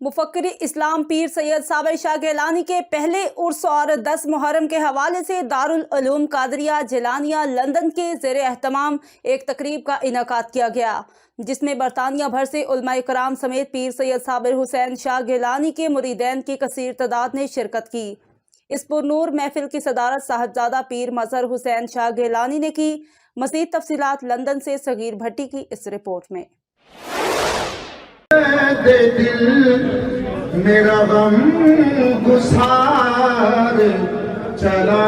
मुफक्किर इस्लाम पीर सैयद साबिर शाह गिलानी के पहले उर्स और 10 मुहर्रम के हवाले से दारुल उलूम कादरिया जिलानिया लंदन के ज़ेर एहतमाम एक तकरीब का इनेकाद किया गया, जिसमें बरतानिया भर से उलमाए कराम समेत पीर सैयद साबिर हुसैन शाह गिलानी के मुरीदैन की कसीर तादाद ने शिरकत की। इस पुरनूर महफिल की सदारत साहबजादा पीर मजहर हुसैन शाह गिलानी ने की। मज़ीद तफसीलात लंदन से सगीर भट्टी की इस रिपोर्ट में। दे दिल मेरा गम गुसार चला।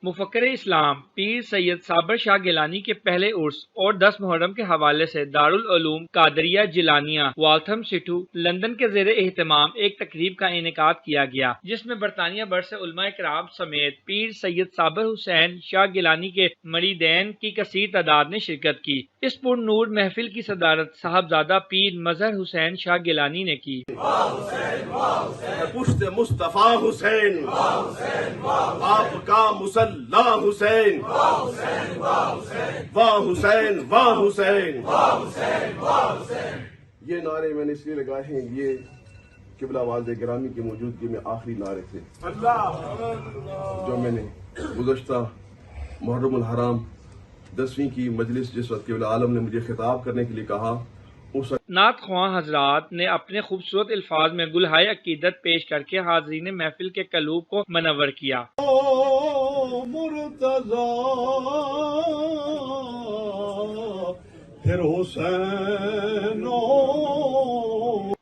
मुफक्किर इस्लाम पीर सैयद साबिर शाह गिलानी के पहले उर्स और 10 मुहर्रम के हवाले से Darul Uloom Qadria Jilania Walthamstow London के ज़ेरे एहतमाम एक तकरीब का इनेकाद किया गया, जिसमें बरतानिया भर से उलमाए किराम समेत पीर सैयद साबिर हुसैन शाह गिलानी के मरीदैन की कसीर तादाद ने शिरकत की। इस पुरनूर महफिल की सदारत साहबजादा पीर मजहर हुसैन शाह गिलानी ने की। पुश्त मुस्तफा हुसैन, आपका मुसल्ला हुसैन, वाह हुसैन वाह हुसैन। ये नारे मैंने इसलिए लगाए हैं, ये किबला वालिद गिरामी की मौजूदगी में आखिरी नारे थे जो मैंने गुज़श्ता मुहर्रम उल हराम 10वीं की मजलिस जिस वक्त किबला आलम ने मुझे खिताब करने के लिए कहा, उस नात ख्वां हजरात ने अपने खूबसूरत अल्फाज में गुलहाय अकीदत पेश करके हाज़रीन महफिल के कलूब को मनव्वर किया। मुर्तज़ा फिर हुसैनो।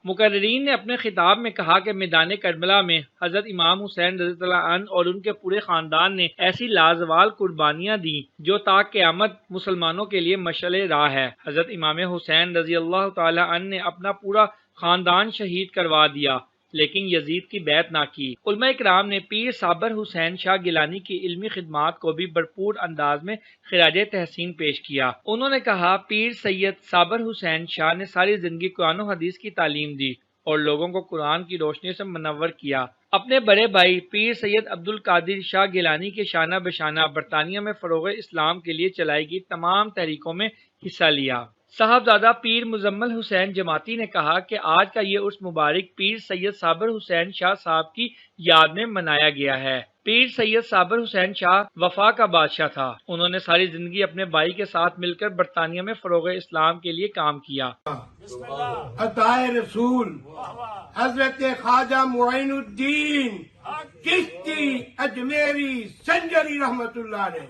मुकर्रिरीन ने अपने खिताब में कहा कि मैदान करबला में हजरत इमाम हुसैन रज़ियल्लाहु अन्हु और उनके पूरे खानदान ने ऐसी लाजवाल कुर्बानियां दी जो ता क़यामत मुसलमानों के लिए मशअले राह है। हजरत इमाम हुसैन रज़ियल्लाहु ताला अन्हु ने अपना पूरा खानदान शहीद करवा दिया, लेकिन यजीद की बैत ना की। उलमाए किराम ने पीर साबिर हुसैन शाह गिलानी की इल्मी खिदमात को भी भरपूर अंदाज में खिराजे तहसीन पेश किया। उन्होंने कहा, पीर सैयद साबिर हुसैन शाह ने सारी जिंदगी कुरान और हदीस की तालीम दी और लोगों को कुरान की रोशनी से मुनव्वर किया। अपने बड़े भाई पीर सैयद अब्दुल कादिर शाह गिलानी के शाना बशाना बरतानिया में फरोग़ इस्लाम के लिए चलाई गई तमाम तहरीकों में हिस्सा लिया। साहबजादा पीर मुजम्मल हुसैन जमाती ने कहा कि आज का ये उर्स मुबारक पीर सैयद साबिर हुसैन शाह साहब की याद में मनाया गया है। पीर सैयद साबिर हुसैन शाह वफा का बादशाह था। उन्होंने सारी जिंदगी अपने भाई के साथ मिलकर बरतानिया में फरोग़ इस्लाम के लिए काम किया। अताए रसूल हजरत ख्वाजा मुईनुद्दीन चिश्ती अजमेरी संजरी रहमतुल्लाह ने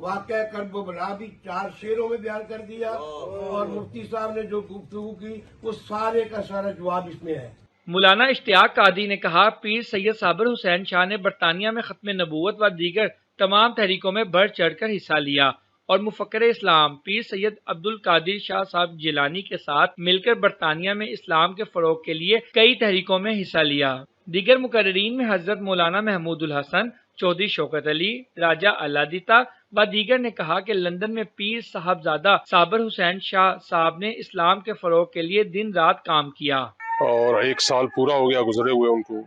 वाक़या करबला भी 4 शेरों में बयान कर दिया, और मुफ्ती साहब ने जो गुफ्तगू की वो सारे का सारा जवाब इसमें है। मौलाना इश्तियाक कादी ने कहा, पीर सैयद साबिर हुसैन शाह ने बरतानिया में खत्म नबूवत व दीगर तमाम तहरीकों में बढ़ चढ़ कर हिस्सा लिया और मुफक्किर इस्लाम पीर सैयद अब्दुल कादिर शाह साहब जिलानी के साथ मिलकर बरतानिया में इस्लाम के फरोग के लिए कई तहरीकों में हिस्सा लिया। दीगर मुकर्रिरीन में हजरत मौलाना महमूदुल हसन, चौधरी शौकत अली, राजा अलादीता व दीगर ने कहा कि लंदन में पीर साहबजादा साबिर हुसैन शाह साहब ने इस्लाम के फरोग के लिए दिन रात काम किया और 1 साल पूरा हो गया गुजरे हुए उनको।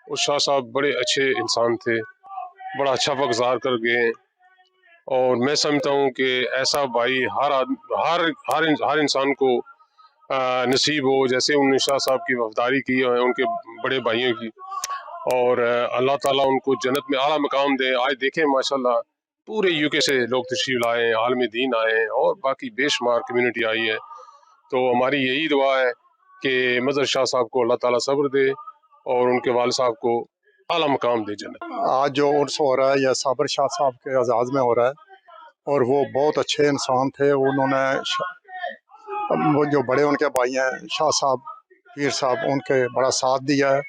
और शाह साहब बड़े अच्छे इंसान थे, बड़ा अच्छा वक्त गुजार कर गए, और मैं समझता हूँ कि ऐसा भाई हर इंसान को नसीब हो जैसे उन्होंने शाह साहब की वफादारी की है उनके बड़े भाइयों की, और अल्लाह ताला उनको जन्नत में आला मकाम दे। आज देखें माशाल्लाह पूरे यूके से लोग तशरीफ लाए, आलमी दीन आए और बाकी बेशुमार कम्युनिटी आई है। तो हमारी यही दुआ है कि मजहर शाह साहब को अल्लाह ताला सब्र दे और उनके वालिद साहब को आला मकाम दे जन्नत। आज जो उर्स हो रहा है यह साबिर शाह साहब के एजाज़ में हो रहा है, और वो बहुत अच्छे इंसान थे। उन्होंने वो जो बड़े उनके भाई हैं शाह साहब पीर साहब, उनके बड़ा साथ दिया है,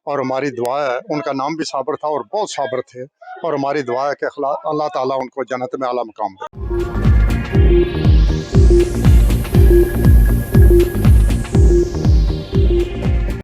और हमारी दुआ है, उनका नाम भी साबिर था और बहुत साबिर थे, और हमारी दुआ है कि अल्लाह ताला उनको जन्नत में आला मकाम दे।